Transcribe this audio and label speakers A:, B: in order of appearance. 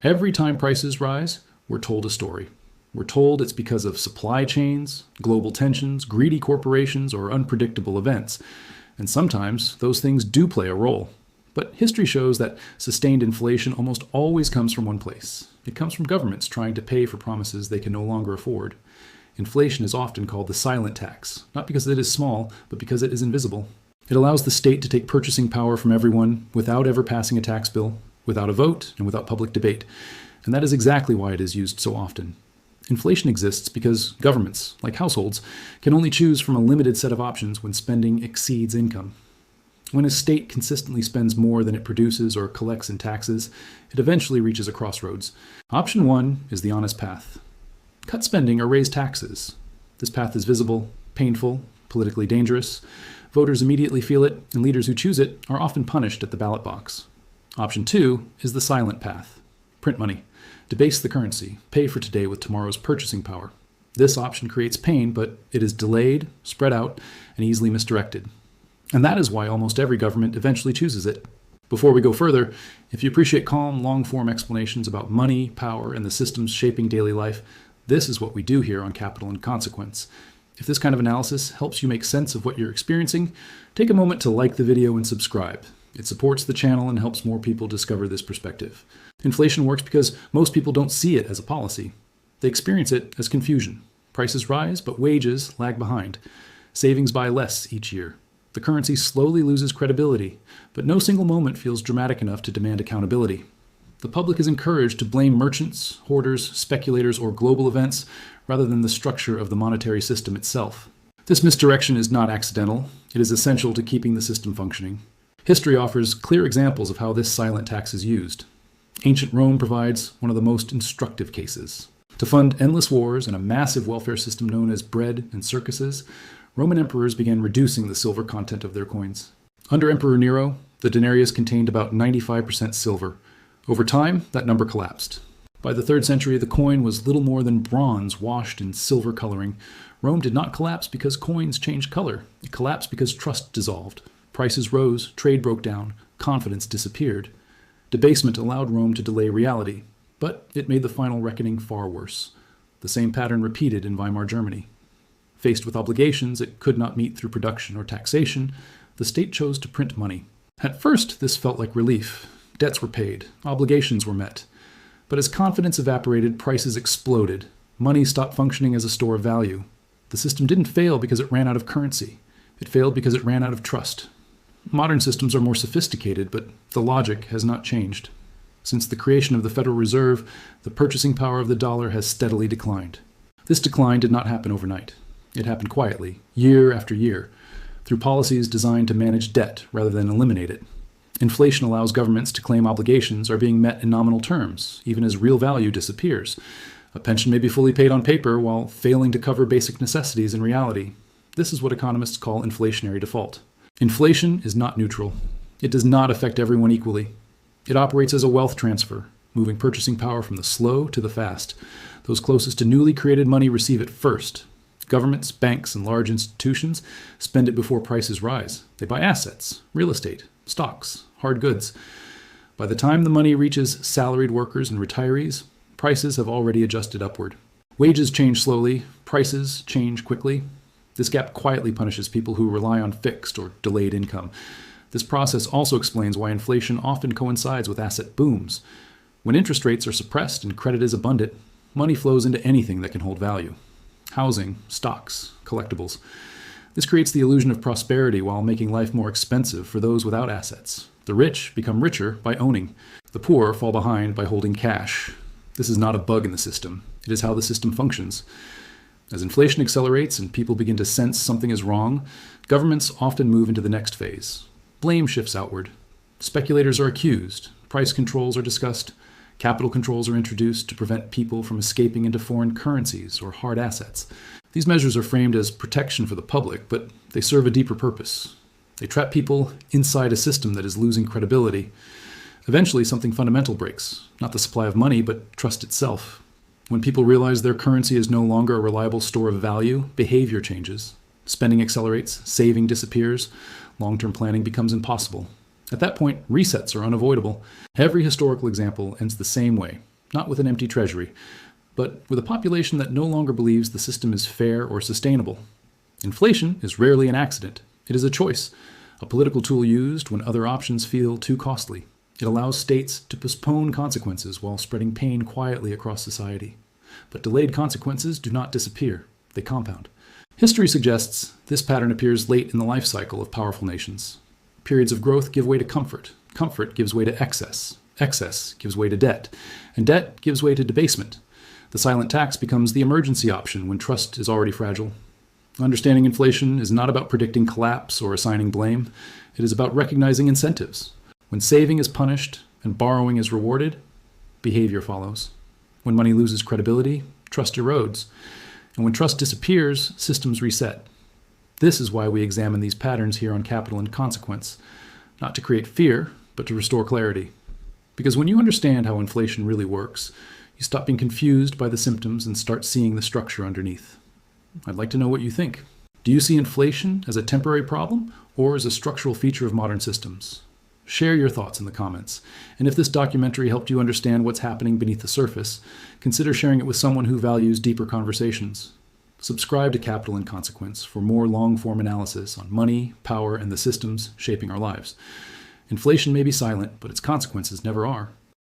A: Every time prices rise, we're told a story. We're told it's because of supply chains, global tensions, greedy corporations, or unpredictable events. And sometimes those things do play a role. But history shows that sustained inflation almost always comes from one place. It comes from governments trying to pay for promises they can no longer afford. Inflation is often called the silent tax, not because it is small, but because it is invisible. It allows the state to take purchasing power from everyone without ever passing a tax bill, without a vote, and without public debate. And that is exactly why it is used so often. Inflation exists because governments, like households, can only choose from a limited set of options when spending exceeds income. When a state consistently spends more than it produces or collects in taxes, it eventually reaches a crossroads. Option 1 is the honest path. Cut spending or raise taxes. This path is visible, painful, politically dangerous. Voters immediately feel it, and leaders who choose it are often punished at the ballot box. Option 2 is the silent path. Print money. Debase the currency. Pay for today with tomorrow's purchasing power. This option creates pain, but it is delayed, spread out, and easily misdirected. And that is why almost every government eventually chooses it. Before we go further, if you appreciate calm, long-form explanations about money, power, and the systems shaping daily life, this is what we do here on Capital and Consequence. If this kind of analysis helps you make sense of what you're experiencing, take a moment to like the video and subscribe. It supports the channel and helps more people discover this perspective. Inflation works because most people don't see it as a policy. They experience it as confusion. Prices rise, but wages lag behind. Savings buy less each year. The currency slowly loses credibility, but no single moment feels dramatic enough to demand accountability. The public is encouraged to blame merchants, hoarders, speculators, or global events rather than the structure of the monetary system itself. This misdirection is not accidental. It is essential to keeping the system functioning. History offers clear examples of how this silent tax is used. Ancient Rome provides one of the most instructive cases. To fund endless wars and a massive welfare system known as bread and circuses, Roman emperors began reducing the silver content of their coins. Under Emperor Nero, the denarius contained about 95% silver. Over time, that number collapsed. By the 3rd century, the coin was little more than bronze washed in silver coloring. Rome did not collapse because coins changed color. It collapsed because trust dissolved. Prices rose, trade broke down, confidence disappeared. Debasement allowed Rome to delay reality, but it made the final reckoning far worse. The same pattern repeated in Weimar Germany. Faced with obligations it could not meet through production or taxation, the state chose to print money. At first, this felt like relief. Debts were paid, obligations were met. But as confidence evaporated, prices exploded. Money stopped functioning as a store of value. The system didn't fail because it ran out of currency. It failed because it ran out of trust. Modern systems are more sophisticated, but the logic has not changed. Since the creation of the Federal Reserve, the purchasing power of the dollar has steadily declined. This decline did not happen overnight. It happened quietly, year after year, through policies designed to manage debt rather than eliminate it. Inflation allows governments to claim obligations are being met in nominal terms, even as real value disappears. A pension may be fully paid on paper while failing to cover basic necessities in reality. This is what economists call inflationary default. Inflation is not neutral. It does not affect everyone equally. It operates as a wealth transfer, moving purchasing power from the slow to the fast. Those closest to newly created money receive it first. Governments, banks, and large institutions spend it before prices rise. They buy assets, real estate, stocks, hard goods. By the time the money reaches salaried workers and retirees, prices have already adjusted upward. Wages change slowly, prices change quickly. This gap quietly punishes people who rely on fixed or delayed income. This process also explains why inflation often coincides with asset booms. When interest rates are suppressed and credit is abundant, money flows into anything that can hold value. Housing, stocks, collectibles. This creates the illusion of prosperity while making life more expensive for those without assets. The rich become richer by owning. The poor fall behind by holding cash. This is not a bug in the system. It is how the system functions. As inflation accelerates and people begin to sense something is wrong, governments often move into the next phase. Blame shifts outward. Speculators are accused. Price controls are discussed. Capital controls are introduced to prevent people from escaping into foreign currencies or hard assets. These measures are framed as protection for the public, but they serve a deeper purpose. They trap people inside a system that is losing credibility. Eventually, something fundamental breaks. Not the supply of money, but trust itself. When people realize their currency is no longer a reliable store of value, behavior changes. Spending accelerates, saving disappears, long-term planning becomes impossible. At that point, resets are unavoidable. Every historical example ends the same way. not with an empty treasury, but with a population that no longer believes the system is fair or sustainable. Inflation is rarely an accident. It is a choice, a political tool used when other options feel too costly. It allows states to postpone consequences while spreading pain quietly across society. But delayed consequences do not disappear, they compound. History suggests this pattern appears late in the life cycle of powerful nations. Periods of growth give way to comfort. Comfort gives way to excess. Excess gives way to debt. And debt gives way to debasement. The silent tax becomes the emergency option when trust is already fragile. Understanding inflation is not about predicting collapse or assigning blame. It is about recognizing incentives. When saving is punished and borrowing is rewarded, behavior follows. When money loses credibility, trust erodes. And when trust disappears, systems reset. This is why we examine these patterns here on Capital and Consequence, not to create fear, but to restore clarity. Because when you understand how inflation really works, you stop being confused by the symptoms and start seeing the structure underneath. I'd like to know what you think. Do you see inflation as a temporary problem or as a structural feature of modern systems? Share your thoughts in the comments. And if this documentary helped you understand what's happening beneath the surface, consider sharing it with someone who values deeper conversations. Subscribe to Capital and Consequence for more long-form analysis on money, power, and the systems shaping our lives. Inflation may be silent, but its consequences never are.